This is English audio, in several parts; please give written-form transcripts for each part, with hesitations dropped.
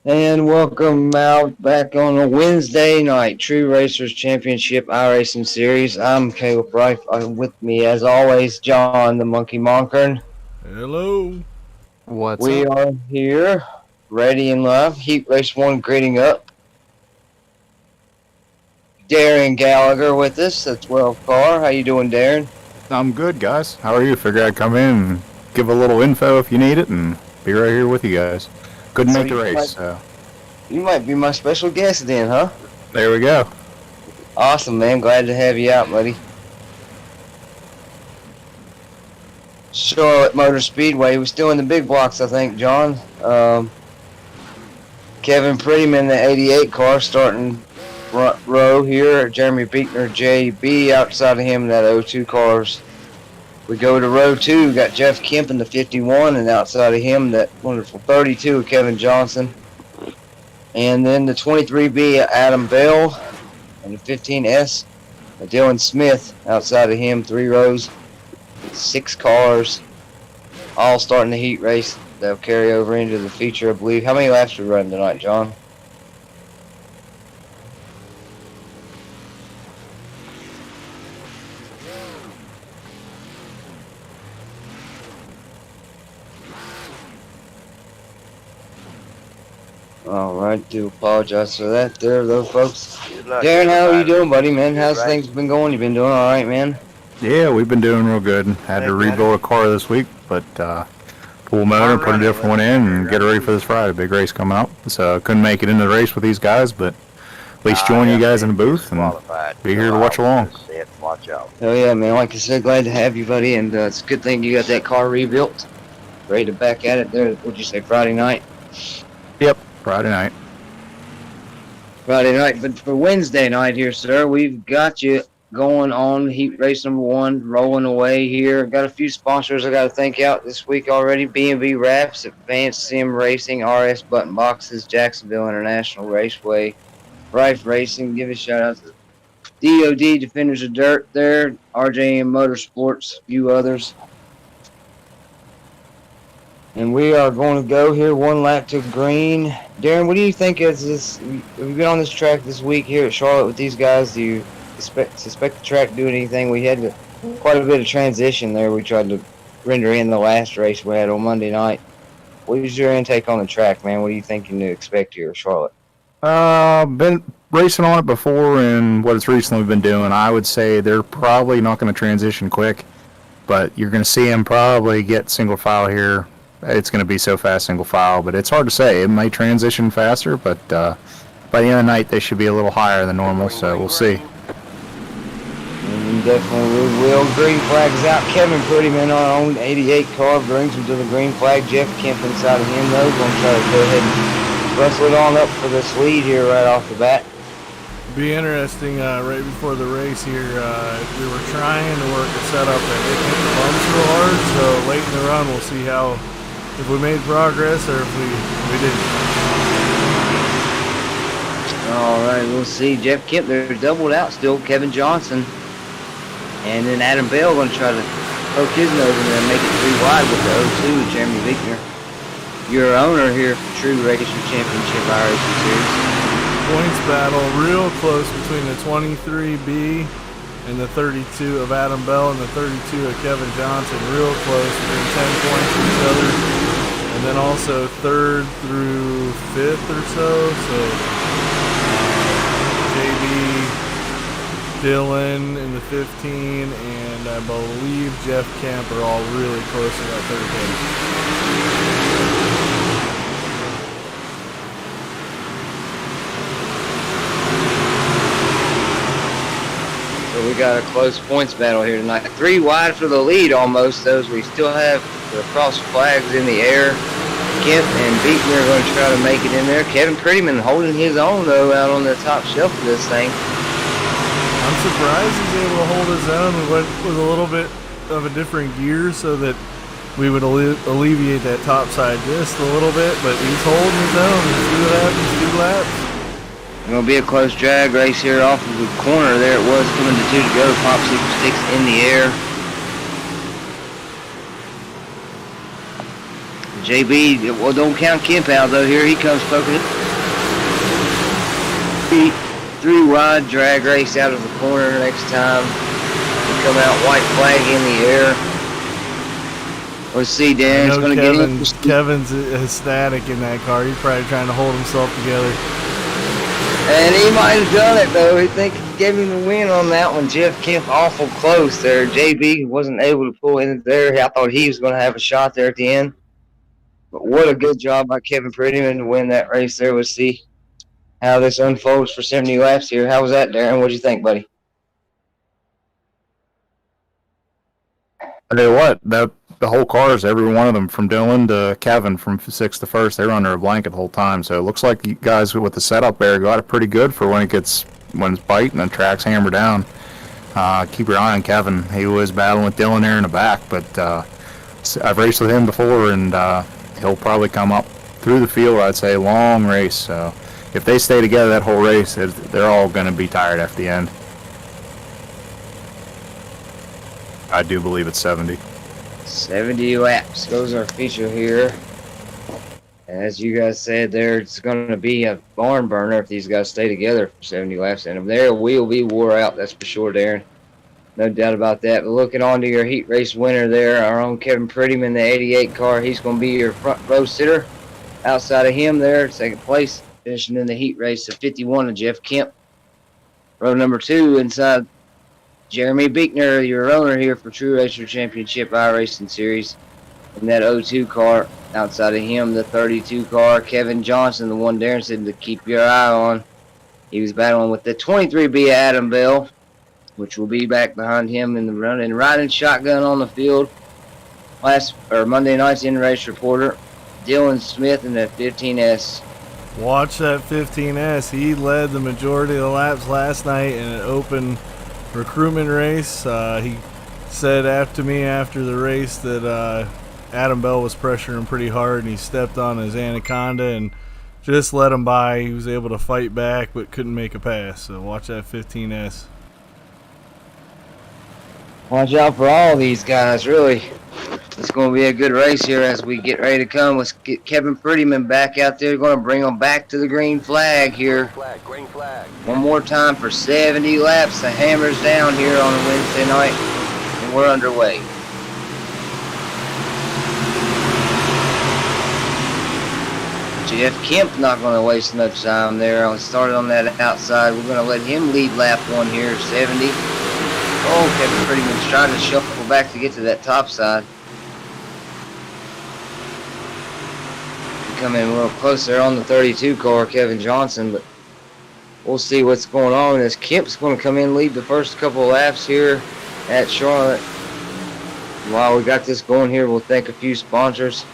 And welcome out back on a Wednesday night True Racers Championship iRacing Series. I'm Caleb Rife. With me, as always, John the Monkey Monkern. Hello. What's We up? are here, ready and live. Heat Race 1 grading up. Darren Gallagher with us, the 12 car. How you doing, Darren? I'm good, guys. How are you? Figured I'd come in and give a little info if you need it and be right here with you guys. Couldn't So make the race, so you might be my special guest then, huh? there we go. Awesome, man. Glad to have you out, buddy. Charlotte Motor Speedway. We're still in the big blocks, I think, John. Kevin Prettyman, the 88 car, starting front row here. Jeremy Beekner, JB, outside of him, that 02 cars. We go to row 2, got Jeff Kemp in the 51, and outside of him, that wonderful 32 of Kevin Johnson. And then the 23B, Adam Bell, and the 15S, Dylan Smith, outside of him, 3 rows, 6 cars, all starting the heat race. They'll carry over into the feature, I believe. How many laps we run tonight, John? All right, do apologize for that there, though, folks. Darren, how are you doing, buddy, man? How's things been going? You been doing all right, man? Yeah, we've been doing real good. Had to rebuild a car this week, but pull motor, put a different one in, and get it ready for this Friday. Big race coming up. So couldn't make it into the race with these guys, but at least join you guys in the booth and be here to watch along. Oh yeah, man. Like I said, glad to have you, buddy. And it's a good thing you got that car rebuilt, ready to back at it. There, what'd you say, Friday night? Yep, Friday night. Friday night, but for Wednesday night here, sir, we've got you going on heat race number 1, rolling away here. Got a few sponsors I got to thank out this week already. B&B Wraps, Advanced Sim Racing, RS Button Boxes, Jacksonville International Raceway, Rife Racing. Give a shout out to DOD Defenders of Dirt there, RJM Motorsports, a few others. And we are going to go here 1 lap to green. Darren, what do you think is this? We've been on this track this week here at Charlotte with these guys. Do you suspect the track doing anything? We had quite a bit of transition there. We tried to render in the last race we had on Monday night. What is your intake on the track, man? What are you thinking to expect here at Charlotte? Been racing on it before, and what it's recently been doing, I would say they're probably not going to transition quick, but you're going to see them probably get single file here. It's going to be so fast single file, but it's hard to say. It might transition faster, but by the end of the night, they should be a little higher than normal, so we'll see. Definitely we will. Green flag is out. Kevin Prettyman, our own 88 car, brings him to the green flag. Jeff Kemp inside of him, though. Going to try to go ahead and wrestle it on up for this lead here right off the bat. Be interesting right before the race here. We were trying to work a setup that didn't hit the bumps real hard, so late in the run we'll see if we made progress or if we didn't. All right, we'll see. Jeff Kemp, they're doubled out still. Kevin Johnson. And then Adam Bell going to try to poke his nose in there and make it 3 wide with the 02 with Jeremy Beekner. Your owner here for True Racing Championship iRacing Series. Points battle real close between the 23B and the 32 of Adam Bell and the 32 of Kevin Johnson. Real close, within 10 points of each other. And then also 3rd through 5th or so. So JB, Dylan in the 15, and I believe Jeff Kemp are all really close to that 3rd place. So we got a close points battle here tonight. 3 wide for the lead almost. Those we still have the cross flags in the air. Kemp and Beekner are going to try to make it in there. Kevin Prettyman holding his own, though, out on the top shelf of this thing. I'm surprised he's able to hold his own. We went with a little bit of a different gear so that we would alleviate that top side just a little bit, but he's holding his own. Let's see what happens. 2 laps. It's going to be a close drag race here off of the corner. There it was, coming to 2 to go. Popsicle sticks in the air. JB, well, don't count Kemp out, though. Here he comes poking it. Three wide drag race out of the corner next time. We come out white flag in the air. Let's see, Darren's going to get in. Kevin's ecstatic in that car. He's probably trying to hold himself together. And he might have done it, though. He think he gave him the win on that one. Jeff Kemp awful close there. JB wasn't able to pull in there. I thought he was going to have a shot there at the end. But what a good job by Kevin Prettyman to win that race there. We'll see how this unfolds for 70 laps here. How was that, Darren? What'd you think, buddy? I tell you what, the whole cars, every one of them, from Dylan to Kevin, from 6th to 1st, they were under a blanket the whole time. So it looks like you guys with the setup there got it pretty good for when it's biting and the track's hammered down. Keep your eye on Kevin. He was battling with Dylan there in the back, but I've raced with him before, and he'll probably come up through the field. I'd say long race. So if they stay together that whole race, they're all going to be tired after the end. I do believe it's 70. 70 laps goes our feature here. As you guys said there, it's going to be a barn burner if these guys stay together for 70 laps. And there will be wore out, that's for sure, Darren. No doubt about that. But looking on to your heat race winner there, our own Kevin Prettyman, the 88 car. He's going to be your front row sitter. Outside of him there, second place, finishing in the heat race of 51 of Jeff Kemp. Row number 2 inside Jeremy Beekner, your owner here for True Racer Championship iRacing Series. In that 02 car, outside of him, the 32 car, Kevin Johnson, the one Darren said to keep your eye on. He was battling with the 23B Adam Bell, which will be back behind him in the run and riding shotgun on the field. Monday night's in-race reporter, Dylan Smith in that 15S. Watch that 15S. He led the majority of the laps last night in an open recruitment race. He said after the race that Adam Bell was pressuring pretty hard, and he stepped on his Anaconda and just let him by. He was able to fight back but couldn't make a pass. So watch that 15S. Watch out for all these guys, really. It's going to be a good race here as we get ready to come. Let's get Kevin Prettyman back out there. Going to bring them back to the green flag here. Green flag. One more time for 70 laps. The hammer's down here on a Wednesday night, and we're underway. Jeff Kemp not going to waste enough time there. I started on that outside. We're going to let him lead lap 1 here, 70. Oh, Kevin Prettyman's trying to shuffle back to get to that top side. Come in a little closer on the 32 car, Kevin Johnson, but we'll see what's going on. As Kemp's going to come in and lead the first couple of laps here at Charlotte. While we got this going here, we'll thank a few sponsors.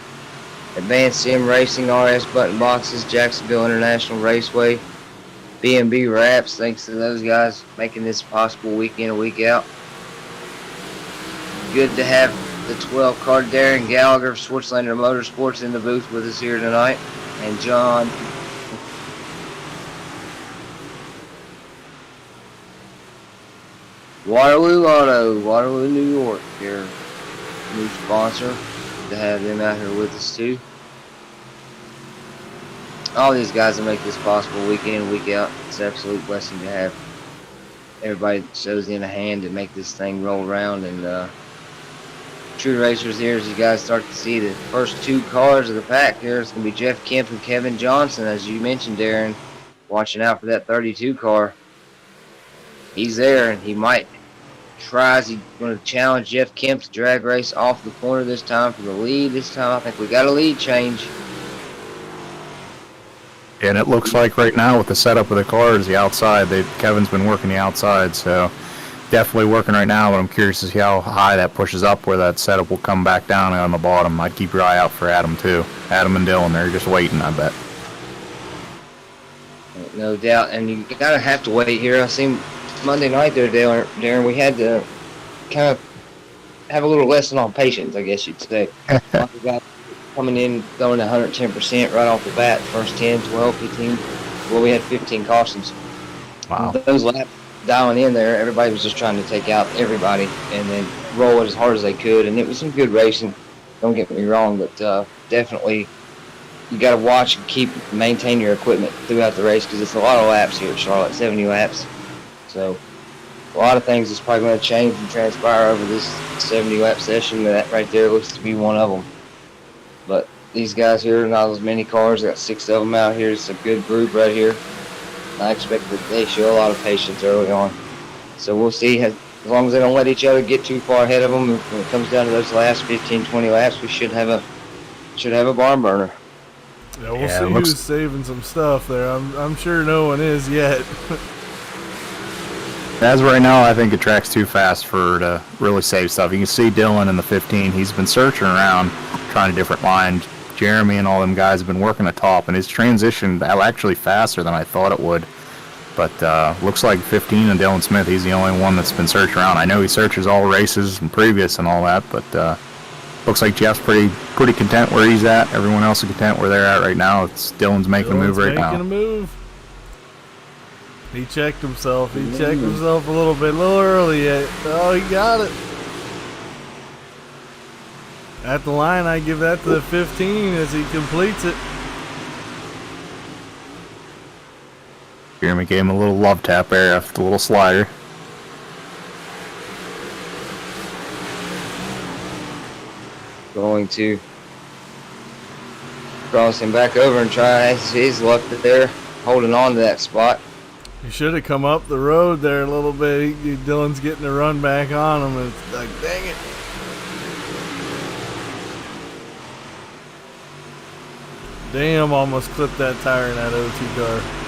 Advanced Sim Racing, RS Button Boxes, Jacksonville International Raceway, B&B Wraps. Thanks to those guys making this possible week in and week out. Good to have the 12 car Darren Gallagher of Schwartzlander Motorsports in the booth with us here tonight. And John Waterloo Auto, Waterloo, New York, your new sponsor. Good to have them out here with us too. All these guys that make this possible week in and week out. It's an absolute blessing to have everybody that shows in a hand to make this thing roll around. And True Racers here, as you guys start to see the first 2 cars of the pack here, it's going to be Jeff Kemp and Kevin Johnson, as you mentioned, Darren, watching out for that 32 car. He's there, and he might try. He's going to challenge Jeff Kemp to drag race off the corner this time for the lead. This time I think we got a lead change. And it looks like right now with the setup of the cars, the outside, Kevin's been working the outside, so definitely working right now, but I'm curious to see how high that pushes up, where that setup will come back down on the bottom. I'd keep your eye out for Adam too. Adam and Dylan, they're just waiting, I bet. No doubt, and you gotta have to wait here. I seen Monday night there, Darren, we had to kind of have a little lesson on patience, I guess you'd say. We got coming in, going 110% right off the bat, first 10, 12, 15. Well, we had 15 cautions. Wow. Those laps dialing in there, everybody was just trying to take out everybody and then roll it as hard as they could, and it was some good racing, don't get me wrong, but definitely you got to watch and maintain your equipment throughout the race because it's a lot of laps here at Charlotte, 70 laps. So a lot of things is probably going to change and transpire over this 70 lap session. That right there looks to be one of them. But these guys here, not as many cars. Got 6 of them out here. It's a good group right here. I expect that they show a lot of patience early on. So we'll see. As long as they don't let each other get too far ahead of them, when it comes down to those last 15, 20 laps, we should have a barn burner. Yeah, we'll see who's saving some stuff there. I'm sure no one is yet. As of right now, I think the track's too fast for to really save stuff. You can see Dylan in the 15. He's been searching around, trying a different line. Jeremy and all them guys have been working the top, and his transition actually faster than I thought it would. But looks like 15 and Dylan Smith, he's the only one that's been searching around. I know he searches all races and previous and all that, but looks like Jeff's pretty content where he's at. Everyone else is content where they're at right now. It's Dylan's making a move right now. Making a move. He checked himself. He checked himself a little early yet. Oh, he got it. At the line, I give that to the 15 as he completes it. Jeremy gave him a little love tap there after the little slider. Going to cross him back over and try his luck there, holding on to that spot. He should have come up the road there a little bit. Dylan's getting a run back on him. And it's like, dang it. Damn, almost clipped that tire in that O2 car.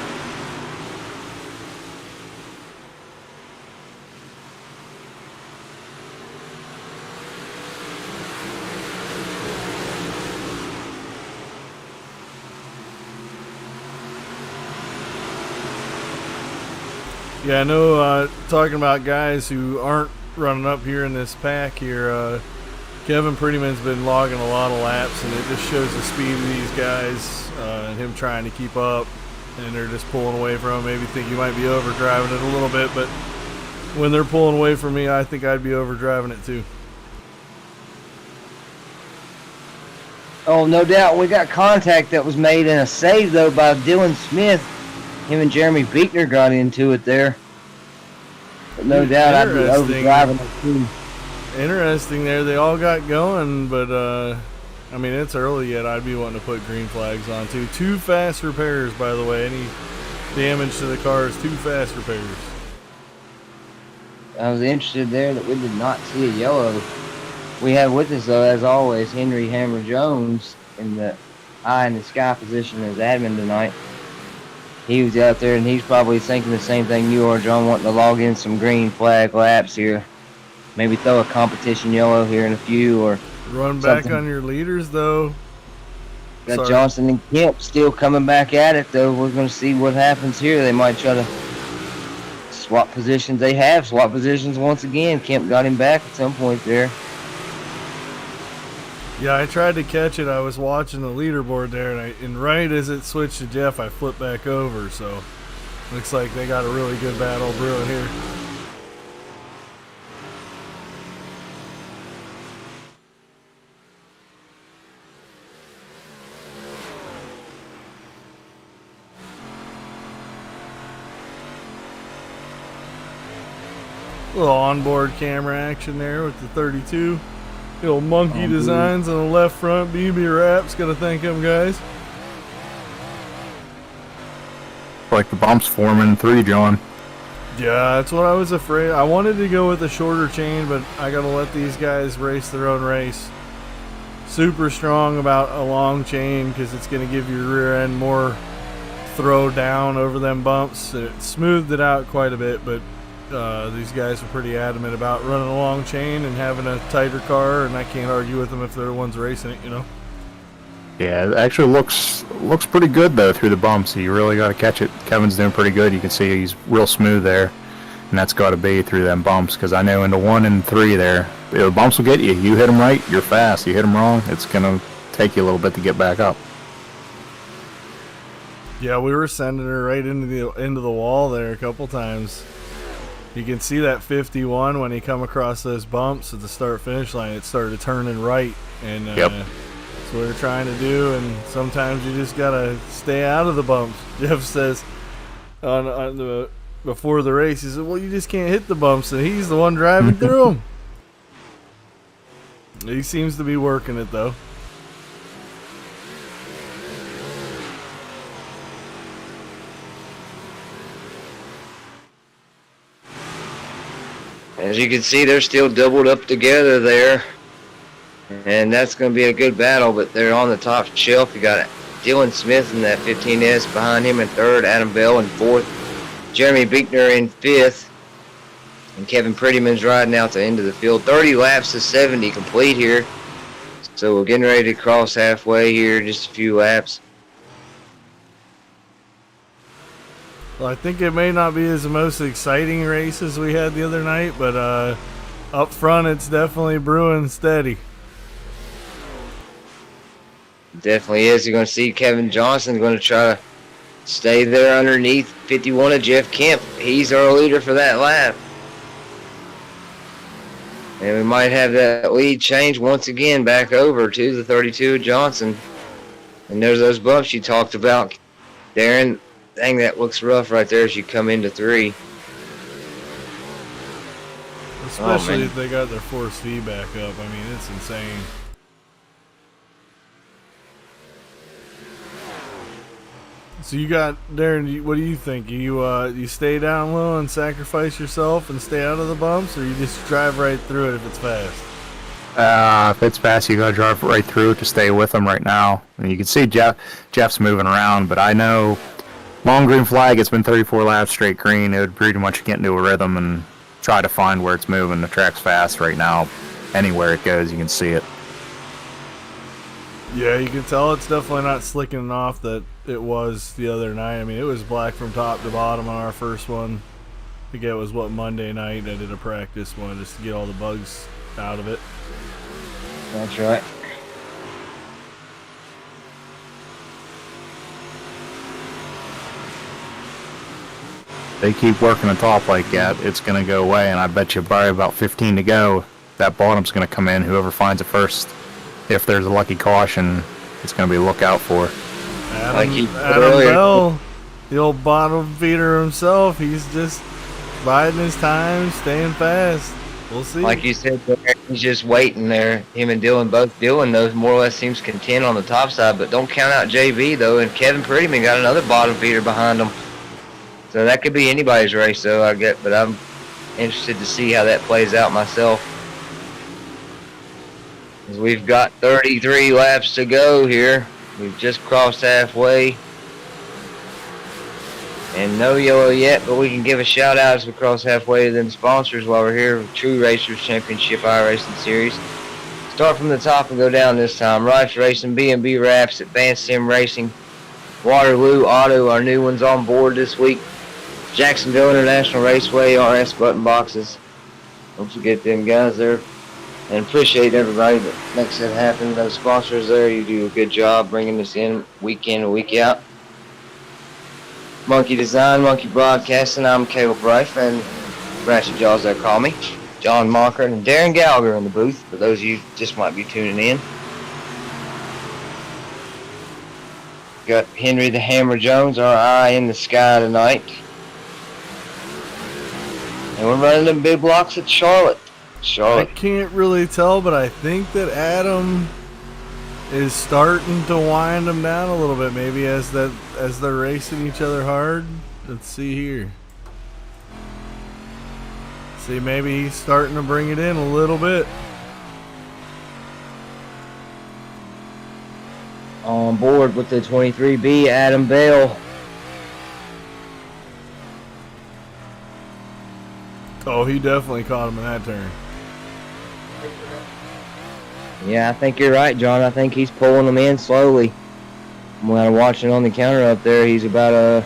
Yeah, I know, talking about guys who aren't running up here in this pack here, Kevin Prettyman's been logging a lot of laps, and it just shows the speed of these guys and him trying to keep up, and they're just pulling away from him. Maybe think he might be overdriving it a little bit, but when they're pulling away from me, I think I'd be overdriving it too. Oh, no doubt. We got contact that was made and a save, though, by Dylan Smith. Him and Jeremy Beekner got into it there. But no doubt I'd be overdriving it too. Interesting there. They all got going, but, I mean, it's early yet. I'd be wanting to put green flags on, too. 2 fast repairs, by the way. Any damage to the car is 2 fast repairs. I was interested there that we did not see a yellow. We have with us, though, as always, Henry Hammer Jones in the eye in the sky position as admin tonight. He was out there, and he's probably thinking the same thing you are, John, wanting to log in some green flag laps here. Maybe throw a competition yellow here in a few, or run back on your leaders, though. Got Johnson and Kemp still coming back at it, though. We're going to see what happens here. They might try to swap positions. They have swapped positions once again. Kemp got him back at some point there. Yeah, I tried to catch it. I was watching the leaderboard there, and right as it switched to Jeff, I flipped back over. So, looks like they got a really good battle brewing here. Little onboard camera action there with the 32. Little monkey designs on the left front. BB Wraps, gotta thank them guys. Like the bumps forming 3, John. Yeah, that's what I was afraid. I wanted to go with a shorter chain, but I gotta let these guys race their own race. Super strong about a long chain because it's gonna give your rear end more throw down over them bumps. It smoothed it out quite a bit, but these guys are pretty adamant about running a long chain and having a tighter car, and I can't argue with them if they're the ones racing it, you know. Yeah, it actually looks pretty good though through the bumps. You really got to catch it. Kevin's doing pretty good. You can see he's real smooth there, and that's got to be through them bumps because I know into 1 and 3 there, the bumps will get you. You hit them right, you're fast. You hit them wrong, it's gonna take you a little bit to get back up. Yeah, we were sending her right into the wall there a couple times. You can see that 51 when he come across those bumps at the start-finish line. It started turning right, and That's what they're trying to do, and sometimes you just gotta stay out of the bumps. Jeff says on the before the race, he said, "Well, you just can't hit the bumps," and he's the one driving through them. He seems to be working it though. As you can see, they're still doubled up together there. And that's going to be a good battle, but they're on the top shelf. You got Dylan Smith in that 15S behind him in third, Adam Bell in fourth, Jeremy Beekner in fifth, and Kevin Prettyman's riding out the end of the field. 30 laps to 70 complete here. So we're getting ready to cross halfway here, just a few laps. Well, I think it may not be as the most exciting race as we had the other night, but up front it's definitely brewing steady. Definitely is. You're going to see Kevin Johnson going to try to stay there underneath 51 of Jeff Kemp. He's our leader for that lap. And we might have that lead change once again back over to the 32 of Johnson. And there's those bumps you talked about, Darren. Dang, that looks rough right there as you come into three. Especially if they got their force feedback up. I mean, it's insane. So you got, Darren, what do you think? You stay down low and sacrifice yourself and stay out of the bumps, or you just drive right through it if it's fast? If it's fast, you gotta drive right through it to stay with them right now. And you can see Jeff's moving around, but I know long green flag, it's been 34 laps straight green. It would pretty much get into a rhythm and try to find where it's moving. The track's fast right now. Anywhere it goes, you can see it. Yeah, you can tell it's definitely not slicking off that it was the other night. I mean, it was black from top to bottom on our first one. I think it was, Monday night I did a practice one just to get all the bugs out of it. That's right. They keep working the top like that, it's going to go away, and I bet you by about 15 to go, that bottom's going to come in. Whoever finds it first, if there's a lucky caution, it's going to be a lookout for. Adam Bell, the old bottom feeder himself, he's just biding his time, staying fast. We'll see. Like you said, he's just waiting there. Him and Dylan both. Dylan, those more or less seems content on the top side, but don't count out JB, though, and Kevin Prettyman got another bottom feeder behind him. So that could be anybody's race, though, I get. But I'm interested to see how that plays out myself. As we've got 33 laps to go here. We've just crossed halfway. And no yellow yet, but we can give a shout out as we cross halfway to them sponsors while we're here with True Racers Championship iRacing Series. Start from the top and go down this time. Rife Racing, B&B Wraps, Advanced Sim Racing, Waterloo Auto, our new ones on board this week. Jacksonville International Raceway, RS Button Boxes. Don't forget them guys there. And appreciate everybody that makes it happen. Those sponsors there, you do a good job bringing us in week and week out. Monkey Design, Monkey Broadcasting, I'm Caleb Rife, and Ratchet Jaws, they call me. John Mocker and Darren Gallagher in the booth, for those of you just might be tuning in. Got Henry the Hammer Jones, our eye in the sky tonight. And we're running them big blocks at Charlotte. I can't really tell, but I think that Adam is starting to wind them down a little bit, maybe as they're racing each other hard. Let's see here. See, maybe he's starting to bring it in a little bit. On board with the 23B, Adam Bell. Oh, he definitely caught him in that turn. Yeah, I think you're right, John. I think he's pulling them in slowly. When I'm watching on the counter up there, he's about a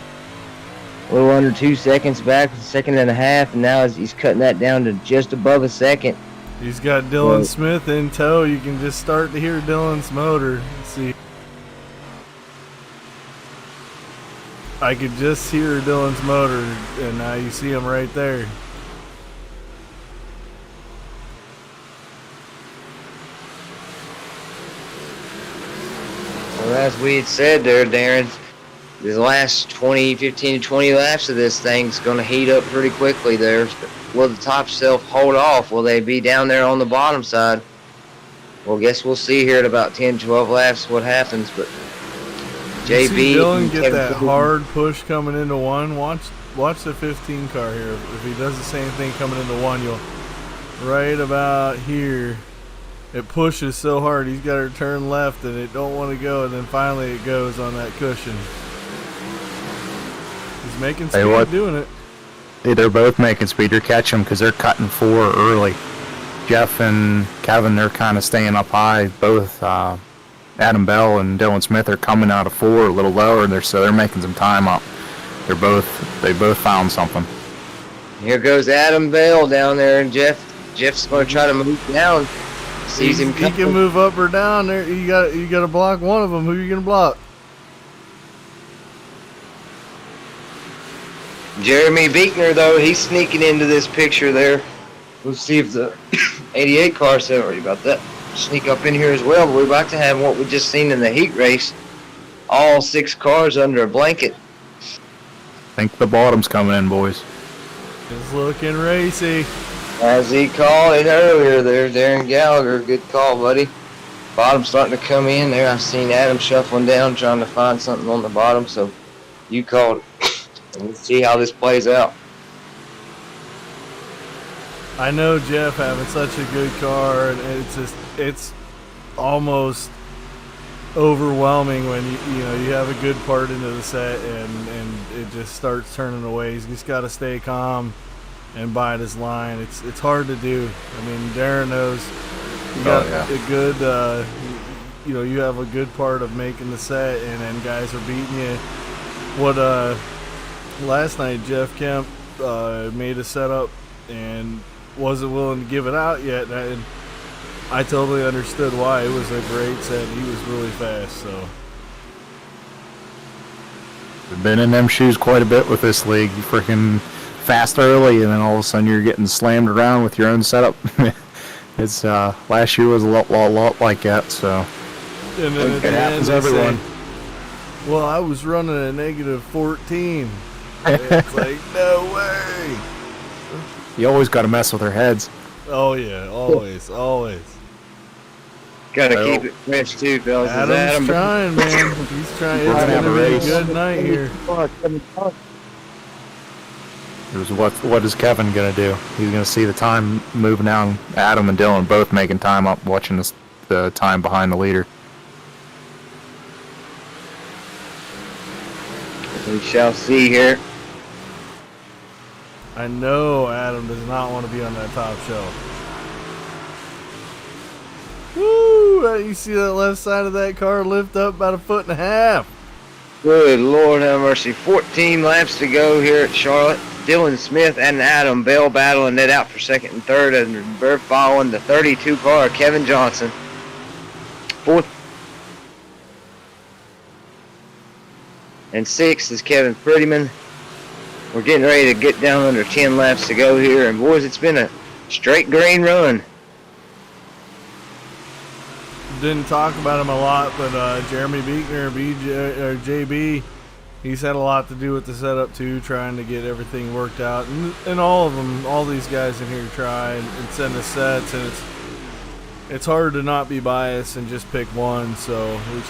little under 2 seconds back, a second and a half, and now he's cutting that down to just above a second. He's got Dylan Smith in tow. You can just start to hear Dylan's motor. Let's see. I could just hear Dylan's motor, and now you see him right there. as we had said there, Darren, the last 15 to 20 laps of this thing's going to heat up pretty quickly there. Will the top shelf hold off? Will they be down there on the bottom side? Well, guess we'll see here at about 10, 12 laps what happens. But You see JB, Dylan get Kevin that Poole- hard push coming into one. Watch the 15 car here. If he does the same thing coming into one, you'll right about here. It pushes so hard he's got to turn left and it don't want to go, and then finally it goes on that cushion. He's making Hey, speed what? doing it. They're both making speed. They're catching them because they're cutting 4 early. Jeff and Kevin, they're kind of staying up high. Both Adam Bell and Dylan Smith are coming out of 4 a little lower, so they're making some time up. They both found something. Here goes Adam Bell down there, and Jeff's going to try to move down. Sees him He coming. can move up or down there. You got to block one of them. Who are you gonna block? Jeremy Beekner, though, he's sneaking into this picture there. We'll see if the 88 car, sorry about that, sneak up in here as well. But we're about to have what we just seen in the heat race. All 6 cars under a blanket. I think the bottom's coming in, boys. It's looking racy. As he called it earlier there, Darren Gallagher, good call, buddy. Bottom starting to come in there. I've seen Adam shuffling down, trying to find something on the bottom, so you called it. And we'll see how this plays out. I know Jeff having such a good car, and it's almost overwhelming when you have a good part into the set and it just starts turning away. He's just got to stay calm and bide his line. It's hard to do. I mean, Darren knows you got a good you have a good part of making the set, and then guys are beating you. What last night Jeff Kemp made a setup and wasn't willing to give it out yet, and I totally understood why. It was a great set. He was really fast, so. We've been in them shoes quite a bit with this league. You freaking fast early, and then all of a sudden you're getting slammed around with your own setup. It's last year was a lot like that. So And then at it the happens end, to they everyone. say, well, I was running a negative 14. It's like, no way. You always got to mess with their heads. Oh, yeah, always. Gotta Well, keep it fresh too, fellas. Adam's trying, man. He's trying. It's We're gonna going have to a be a race. good night here. It was what is Kevin gonna do? He's gonna see the time moving down. Adam and Dylan both making time up, watching the time behind the leader. We shall see here. I know Adam does not want to be on that top shelf. Woo! You see that left side of that car lift up about 1.5 feet. Good Lord have mercy. 14 laps to go here at Charlotte. Dylan Smith and Adam Bell battling it out for second and third, and they're following the 32 car, Kevin Johnson. Fourth and sixth is Kevin Prettyman. We're getting ready to get down under 10 laps to go here, and boys, it's been a straight green run. Didn't talk about him a lot, but Jeremy Beekner, JB, he's had a lot to do with the setup too, trying to get everything worked out. And all of them, all these guys in here try and send us sets, and it's hard to not be biased and just pick one. So we've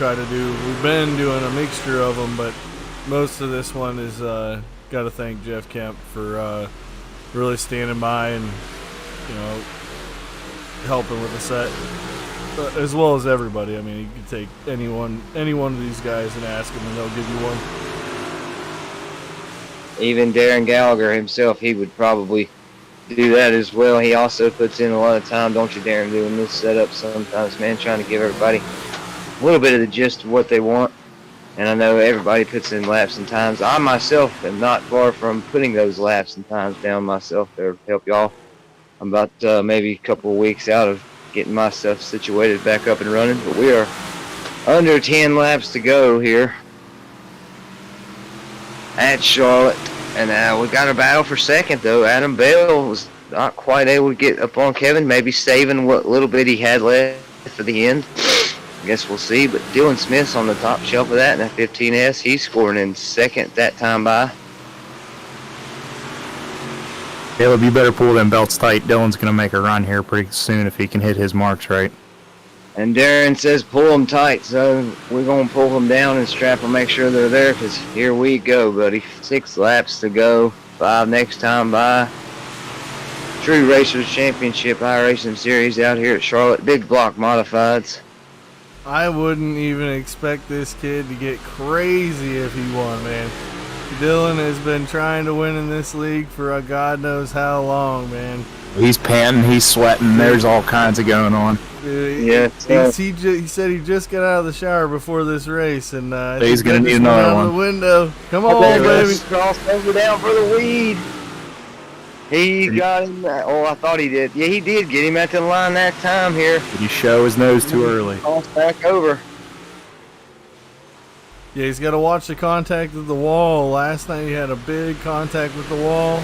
been doing a mixture of them, but most of this one is got to thank Jeff Kemp for really standing by and helping with the set. As well as everybody. I mean, you can take any one of these guys and ask them, and they'll give you one. Even Darren Gallagher himself, he would probably do that as well. He also puts in a lot of time, don't you, Darren, doing this setup sometimes, man, trying to give everybody a little bit of the gist of what they want. And I know everybody puts in laps and times. I myself am not far from putting those laps and times down myself there to help y'all. I'm about maybe a couple of weeks out of getting my stuff situated back up and running, but we are under 10 laps to go here at Charlotte, and we got a battle for second though. Adam Bell was not quite able to get up on Kevin, maybe saving what little bit he had left for the end. I guess we'll see. But Dylan Smith's on the top shelf of that in that 15S. He's scoring in second that time by. Caleb, you better pull them belts tight. Dylan's going to make a run here pretty soon if he can hit his marks right. And Darren says pull them tight, so we're going to pull them down and strap them, make sure they're there, because here we go, buddy. 6 laps to go, 5 next time by. True Racers Championship iRacing Series out here at Charlotte. Big block modifieds. I wouldn't even expect this kid to get crazy if he won, man. Dylan has been trying to win in this league for God knows how long, man. He's panting, he's sweating, there's all kinds of going on. Yeah, he said he just got out of the shower before this race, and he's going to need another one. The window. Come on, baby. Cross over down for the lead. He got him. Oh, I thought he did. Yeah, he did get him at the line that time here. Did he show his nose too early? Cross back over. Yeah, he's got to watch the contact of the wall. Last night he had a big contact with the wall,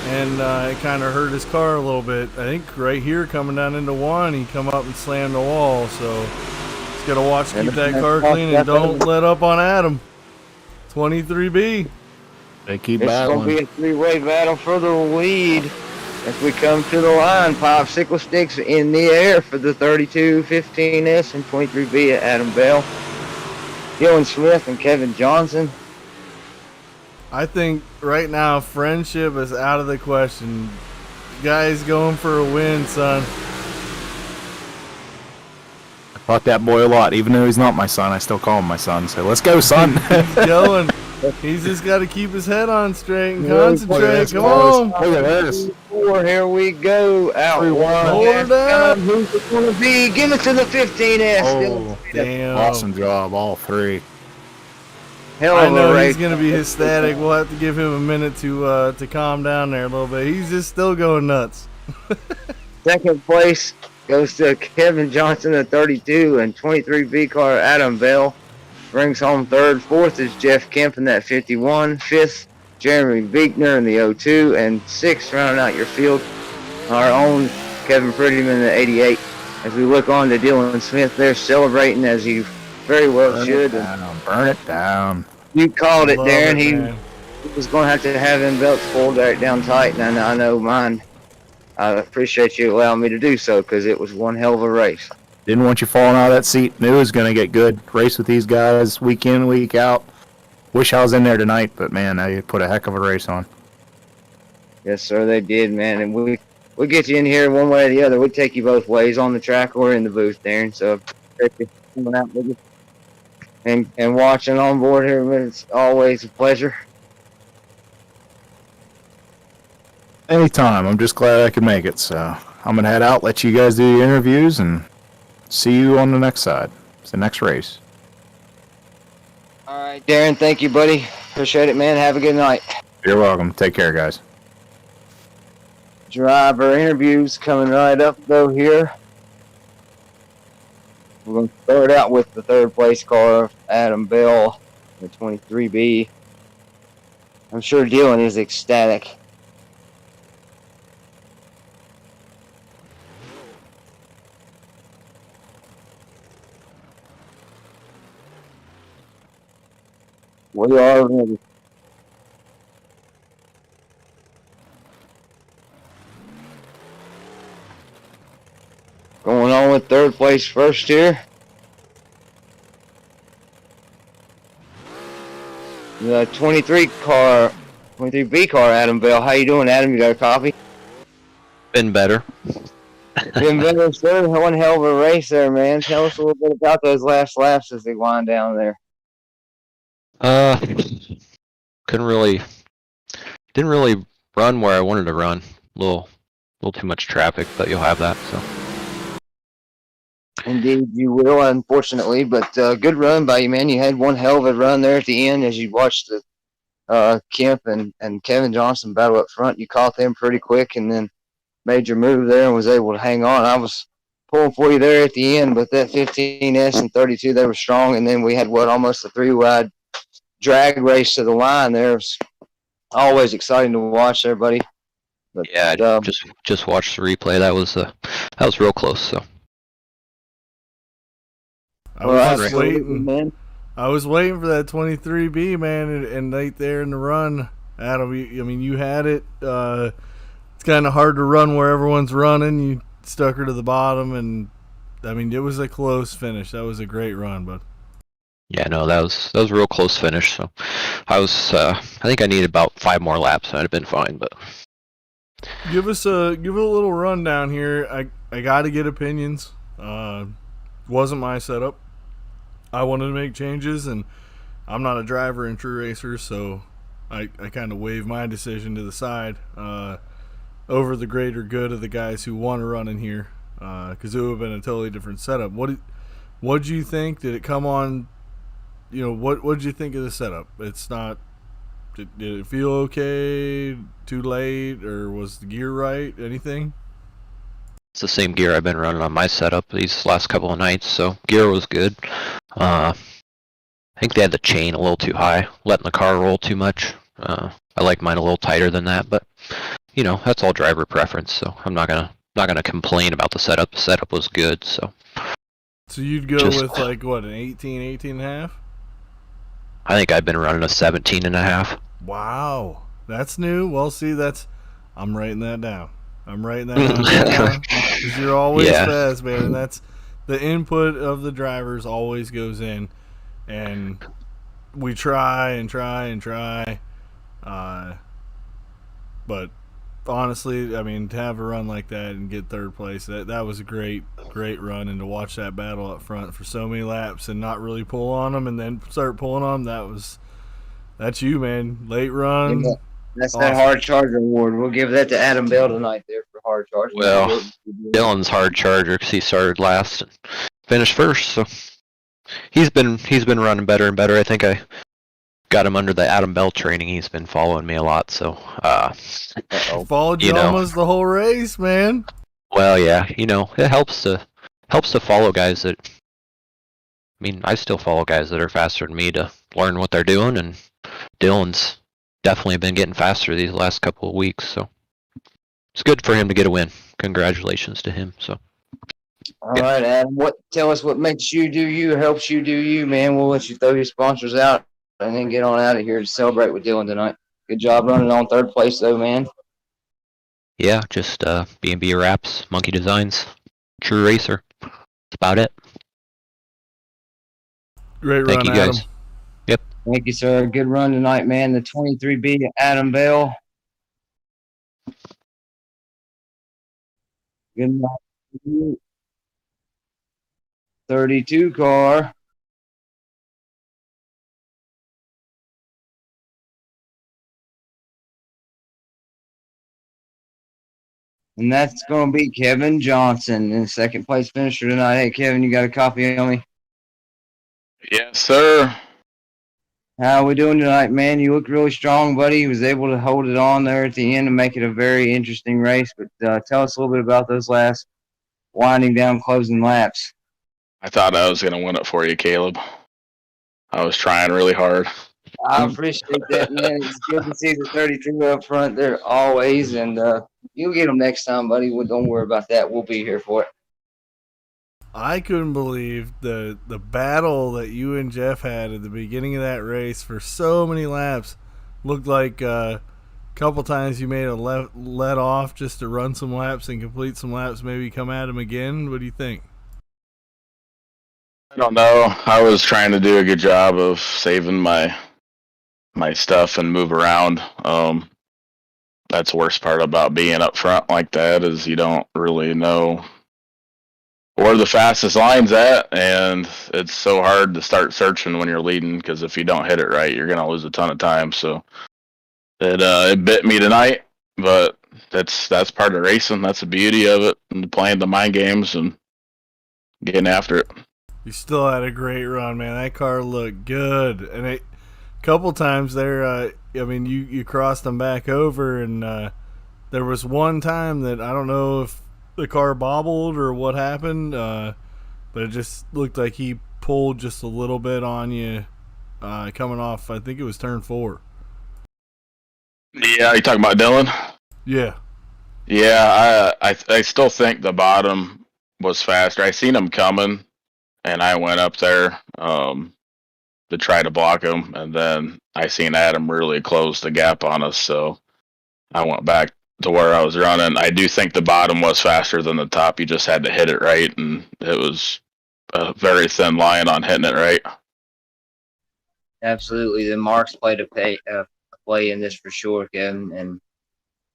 and it kind of hurt his car a little bit. I think right here coming down into 1, he come up and slammed the wall. So he's got to watch, keep that car clean, and don't let up on Adam. 23B. They keep It's battling. going to be a 3-way battle for the lead as we come to the line. 5 sickle sticks in the air for the 32, 15S, and 23B at Adam Bell. Dylan Smith and Kevin Johnson. I think right now friendship is out of the question. Guy's going for a win, son. I taught that boy a lot. Even though he's not my son, I still call him my son. So let's go, son. He's going. He's just got to keep his head on straight and concentrate. Come on. Look at this. 4, here we go. Out 1. Hold it up. Who's it going to be? Give it to the 15S. Oh, Damn. awesome job, all 3. Hell I of a know race. he's going to be ecstatic. We'll have to give him a minute to calm down there a little bit. He's just still going nuts. Second place goes to Kevin Johnson at 32 and 23B car Adam Bell brings home third. Fourth is Jeff Kemp in that 51. Fifth, Jeremy Beekner in the 02. And sixth, rounding out your field, our own Kevin Prettyman in the 88. As we look on to Dylan Smith, they're celebrating as he very well should. Burn it down. You called it, Love Darren. it, He man. was going to have them belts pulled right down tight, and I know mine. I appreciate you allowing me to do so because it was one hell of a race. Didn't want you falling out of that seat. Knew it was going to get good. Race with these guys week in, week out. Wish I was in there tonight, but man, they put a heck of a race on. Yes, sir, they did, man. And we'll get you in here one way or the other. We'll take you both ways, on the track or in the booth, Darren. So appreciate you coming out with us and watching on board here. But it's always a pleasure. Anytime. I'm just glad I could make it. So I'm going to head out, let you guys do your interviews, and see you on the next side. It's the next race. All right, Darren, thank you, buddy. Appreciate it, man. Have a good night. You're welcome. Take care, guys. Driver interviews coming right up, though, here. We're going to start out with the third place car, Adam Bell, the 23B. I'm sure Dylan is ecstatic. We are ready. Going on with third place first here. The 23B car, Adam Bell. How you doing, Adam? You got a copy? Been better. Been better, sir. One hell of a race there, man. Tell us a little bit about those last laps as they wind down there. Didn't really run where I wanted to run. Little too much traffic, but you'll have that. So Indeed, you will, unfortunately, but good run by you, man. You had one hell of a run there at the end as you watched the Kemp and Kevin Johnson battle up front. You caught them pretty quick and then made your move there and was able to hang on. I was pulling for you there at the end, but that 15S and 32, they were strong, and then we had almost a 3-wide drag race to the line there. It was always exciting to watch there, buddy. But, yeah, just watched the replay. That was real close. So I was just absolutely, waiting. man. I was waiting for that 23B, man, and right there in the run, Adam. You had it. It's kind of hard to run where everyone's running. You stuck her to the bottom, and it was a close finish. That was a great run, bud. Yeah, no, that was a real close finish. So I think I needed about 5 more laps. I'd have been fine, but Give a little rundown here. I got to get opinions. Wasn't my setup. I wanted to make changes, and I'm not a driver in True Racers, so I kind of wave my decision to the side over the greater good of the guys who want to run in here, because it would have been a totally different setup. What did you think? Did it come on? What did you think of the setup? It's not. Did it feel okay? Too late, or was the gear right? Anything? it's the same gear I've been running on my setup these last couple of nights, so gear was good. I think they had the chain a little too high, letting the car roll too much. I like mine a little tighter than that, but that's all driver preference. So I'm not gonna complain about the setup. The setup was good. So you'd go with like what, an 18 and a half? I think I've been running a 17 and a half. Wow, that's new. Well, see, I'm writing that down. I'm writing that down because you're always fast, man. And that's the input of the drivers always goes in, and we try and try and try. But honestly, to have a run like that and get third place, that was a great run, and to watch that battle up front for so many laps and not really pull on them and then start pulling on them, that's you, man. Late run. Yeah, that's awesome. That hard charger award. We'll give that to Adam Bell tonight there for hard charger. Well, Dylan's hard charger because he started last and finished first, so he's been running better and better. I think I got him under the Adam Bell training. He's been following me a lot, so followed you almost the whole race, man. Well, yeah, it helps to follow guys that. I still follow guys that are faster than me to learn what they're doing, and Dylan's definitely been getting faster these last couple of weeks, so it's good for him to get a win. Congratulations to him. So. All right, Adam. Tell us what makes you do you, helps you do you, man. We'll let you throw your sponsors out and then get on out of here to celebrate with Dylan tonight. Good job running on third place, though, man. Yeah, just B&B Wraps, Monkey Designs, True Racer. That's about it. Great run, Thank you, guys. Adam. Yep. Thank you, sir. Good run tonight, man. The 23B, Adam Bell. Good night. 32 car. And that's going to be Kevin Johnson in second place finisher tonight. Hey, Kevin, you got a copy on me? Yes, sir. How we doing tonight, man? You look really strong, buddy. He was able to hold it on there at the end and make it a very interesting race. But tell us a little bit about those last winding down closing laps. I thought I was going to win it for you, Caleb. I was trying really hard. I appreciate that, man. It's good to see the 32 up front there always, and you'll get them next time, buddy. Well, don't worry about that. We'll be here for it. I couldn't believe the battle that you and Jeff had at the beginning of that race for so many laps. Looked like a couple times you made a let off just to run some laps and complete some laps, maybe come at him again. What do you think? I don't know. I was trying to do a good job of saving my stuff and move around. That's the worst part about being up front like that is you don't really know where the fastest line's at, and it's so hard to start searching when you're leading because if you don't hit it right, you're gonna lose a ton of time. So it bit me tonight, but that's part of racing. That's the beauty of it, and playing the mind games and getting after it. You still had a great run, man. That car looked good, and a couple times there, you crossed them back over, and there was one time that I don't know if the car bobbled or what happened, but it just looked like he pulled just a little bit on you coming off. I think it was turn 4. Yeah, you talking about Dylan? Yeah. Yeah, I still think the bottom was faster. I seen him coming, and I went up there to try to block him, and then I seen Adam really close the gap on us, so I went back to where I was running. I do think the bottom was faster than the top. You just had to hit it right, and it was a very thin line on hitting it right. Absolutely. The marks played a play in this for sure, Kevin. And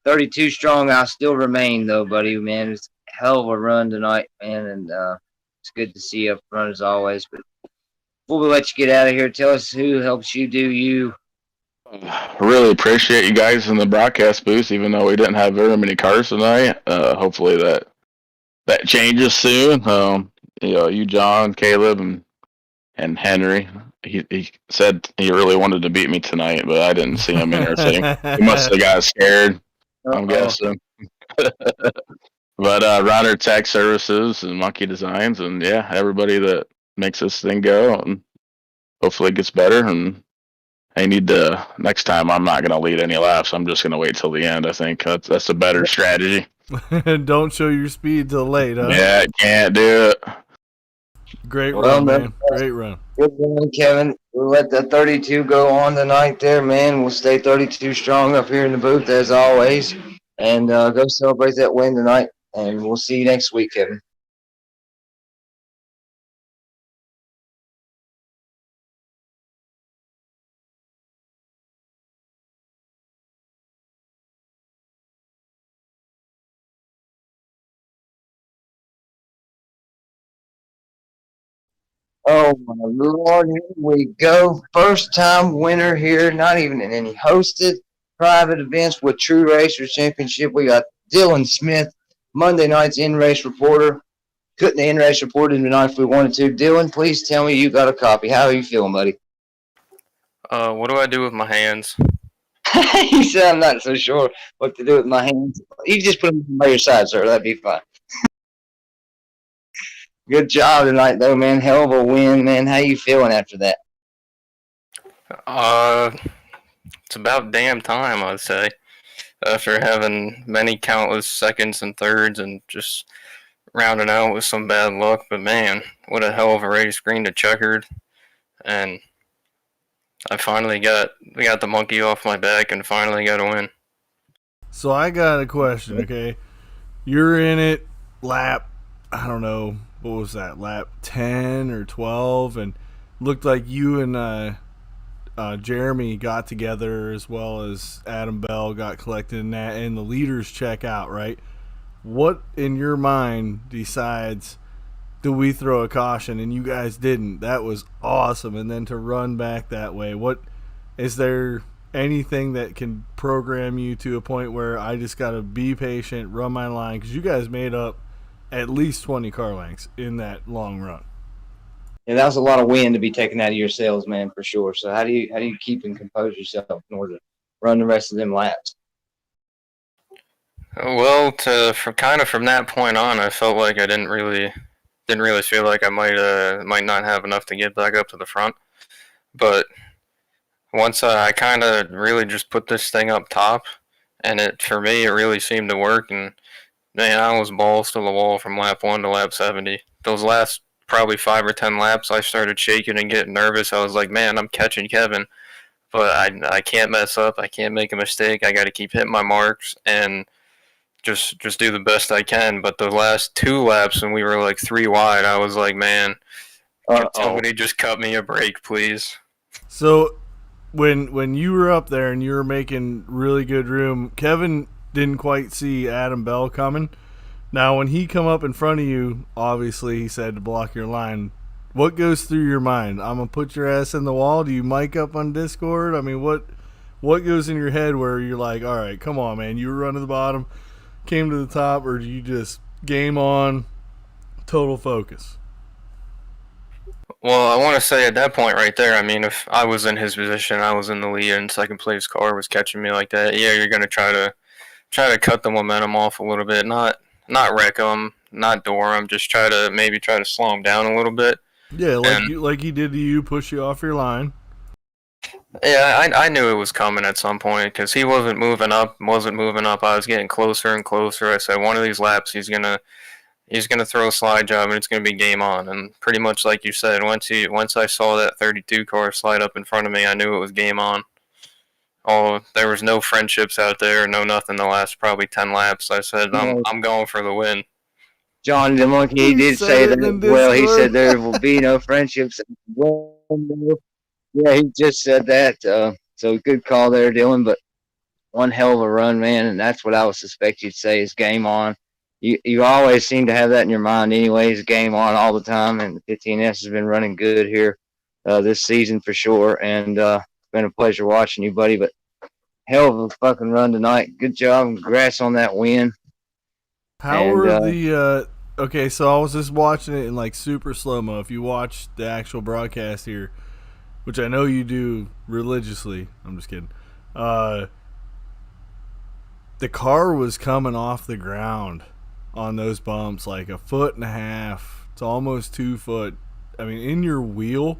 32 strong, I'll still remain, though, buddy, man. It's a hell of a run tonight, man, and it's good to see you up front as always. But before we let you get out of here, tell us who helps you do you. Really appreciate you guys in the broadcast booth, even though we didn't have very many cars tonight. Hopefully that changes soon. You, John, Caleb, and Henry. He said he really wanted to beat me tonight, but I didn't see him in there. So he must have got scared. I'm guessing. But Router Tech Services and Monkey Designs, and yeah, everybody that makes this thing go, and hopefully it gets better. And I need to next time. I'm not going to lead any laps. I'm just going to wait till the end. I think that's a better strategy. Don't show your speed till late, huh? Yeah, can't do it. Great run, man. Great run. Good run, Kevin. We'll let the 32 go on tonight there, man. We'll stay 32 strong up here in the booth as always. And go celebrate that win tonight. And we'll see you next week, Kevin. Oh, my Lord, here we go. First time winner here, not even in any hosted private events with True Racers Championship. We got Dylan Smith, Monday night's in-race reporter. Couldn't the in-race report tonight if we wanted to. Dylan, please tell me you got a copy. How are you feeling, buddy? What do I do with my hands? He said, I'm not so sure what to do with my hands. You just put them by your side, sir. That'd be fine. Good job tonight, though, man. Hell of a win, man. How you feeling after that? It's about damn time, I'd say. After having many countless seconds and thirds and just rounding out with some bad luck. But, man, what a hell of a race. Green to checkered. And I finally got the monkey off my back and finally got a win. So I got a question, okay? You're in it, lap, I don't know, what was that, lap 10 or 12, and looked like you and Jeremy got together as well as Adam Bell got collected in that, and the leaders check out, right? What in your mind decides, do we throw a caution? And you guys didn't. That was awesome. And then to run back that way, what is there anything that can program you to a point where I just got to be patient, run my line? Because you guys made up at least 20 car lengths in that long run. Yeah, that was a lot of wind to be taken out of your sails, man, for sure. So how do you keep and compose yourself in order to run the rest of them laps? Well, from that point on, I felt like I didn't really feel like I might not have enough to get back up to the front. But once I kind of really just put this thing up top, and for me it really seemed to work. And man, I was balls to the wall from lap 1 to lap 70. Those last probably 5 or 10 laps, I started shaking and getting nervous. I was like, man, I'm catching Kevin, but I can't mess up. I can't make a mistake. I got to keep hitting my marks and just do the best I can. But the last 2 laps when we were like 3 wide, I was like, man, can somebody just cut me a break, please? So when you were up there and you were making really good room, Kevin didn't quite see Adam Bell coming. Now, when he come up in front of you, obviously he said to block your line. What goes through your mind? I'm going to put your ass in the wall? Do you mic up on Discord? I mean, what goes in your head where you're like, all right, come on, man, you were running to the bottom, came to the top, or do you just game on, total focus? Well, I want to say at that point right there, I mean, if I was in his position, I was in the lead and second place car was catching me like that, yeah, you're going to try to cut the momentum off a little bit, not wreck them, not door them, just try to slow them down a little bit. Yeah, like he did to you, push you off your line. Yeah, I knew it was coming at some point because he wasn't moving up. I was getting closer and closer. I said one of these laps he's gonna he's going to throw a slide job and it's going to be game on. And pretty much like you said, once I saw that 32 car slide up in front of me, I knew it was game on. Oh, there was no friendships out there, no nothing the last probably 10 laps. I said, I'm going for the win. John the Monkey, he did say that. Well, he said there will be no friendships. Yeah, he just said that. So good call there, Dylan. But one hell of a run, man, and that's what I would suspect you'd say is game on. You always seem to have that in your mind anyways, game on all the time, and the 15S has been running good here this season for sure, and it's been a pleasure watching you, buddy, but hell of a fucking run tonight. Good job, and congrats on that win. How were the okay, so I was just watching it in like super slow-mo. If you watch the actual broadcast here, which I know you do religiously, I'm just kidding, the car was coming off the ground on those bumps like 1.5 feet to almost 2 foot. I mean, in your wheel,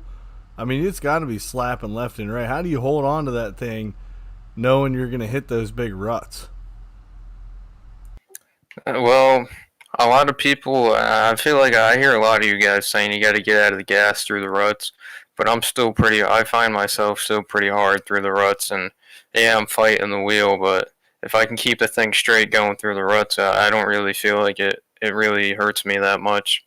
I mean, it's got to be slapping left and right. How do you hold on to that thing knowing you're going to hit those big ruts? Well, a lot of people, I feel like I hear a lot of you guys saying you got to get out of the gas through the ruts, but I find myself still pretty hard through the ruts, and yeah, I'm fighting the wheel, but if I can keep the thing straight going through the ruts, I don't really feel like it really hurts me that much.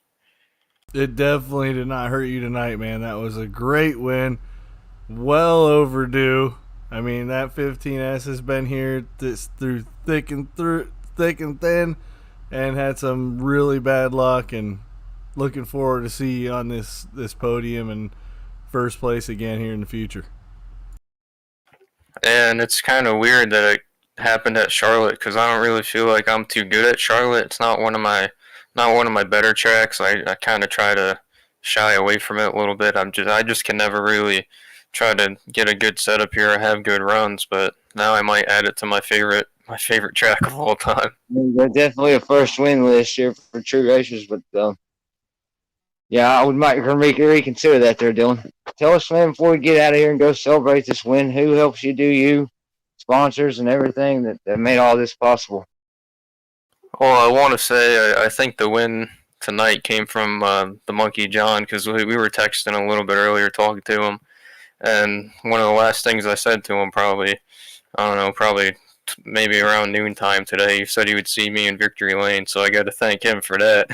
It definitely did not hurt you tonight, man. That was a great win. Well overdue. I mean, that 15S has been here through thick and thin, and had some really bad luck, and looking forward to see you on this podium and first place again here in the future. And it's kind of weird that it happened at Charlotte, because I don't really feel like I'm too good at Charlotte. It's not one of my better tracks. I kind of try to shy away from it a little bit. I just can never really try to get a good setup here or have good runs, but now I might add it to my favorite track of all time. Definitely a first win list here for True Racers, but yeah, I might reconsider that there, Dylan. Tell us, man, before we get out of here and go celebrate this win, who helps you do you, sponsors and everything that made all this possible? Well, I want to say I think the win tonight came from the Monkey John, because we were texting a little bit earlier talking to him, and one of the last things I said to him probably maybe around noontime today, he said he would see me in Victory Lane, so I got to thank him for that.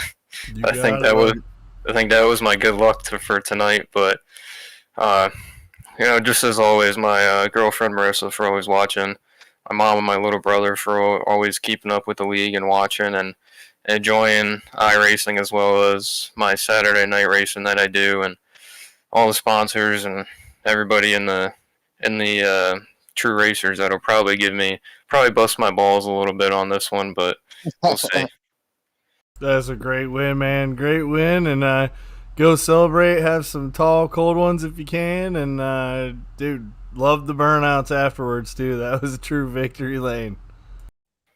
I think that was my good luck for tonight, but just as always, my girlfriend Marissa for always watching, my mom and my little brother for always keeping up with the league and watching and enjoying iRacing, as well as my Saturday night racing that I do, and all the sponsors and everybody in the True Racers that'll probably bust my balls a little bit on this one, but we'll see. That's a great win, man. Great win, and go celebrate. Have some tall, cold ones if you can, and dude, love the burnouts afterwards too. That was a true victory lane.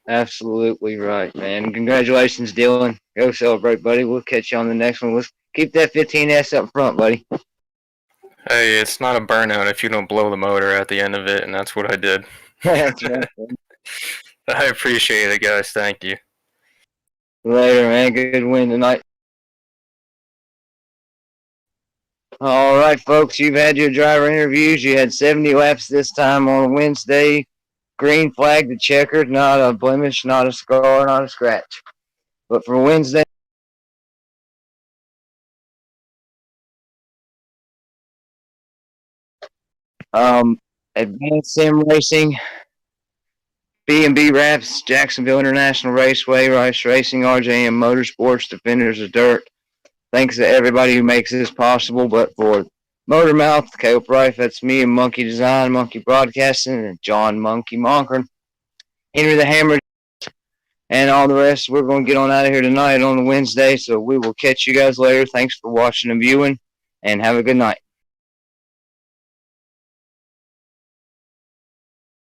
Absolutely right, man. Congratulations, Dylan. Go celebrate, buddy. We'll catch you on the next one. Let's keep that 15S up front, buddy. Hey, it's not a burnout if you don't blow the motor at the end of it, and that's what I did. That's right. I appreciate it, guys. Thank you. Later, man. Good win tonight. All right, folks. You've had your driver interviews. You had 70 laps this time on Wednesday. Green flag to checkered, not a blemish, not a scar, not a scratch. But for Wednesday, Advanced Sim Racing, B&B Wraps, Jacksonville International Raceway, Rice Racing, RJM Motorsports, Defenders of Dirt. Thanks to everybody who makes this possible. But for Motormouth, Caleb Rife, that's me, and Monkey Design, Monkey Broadcasting, and John Monkey Monkern, Henry the Hammer, and all the rest. We're going to get on out of here tonight on the Wednesday, so we will catch you guys later. Thanks for watching and viewing, and have a good night.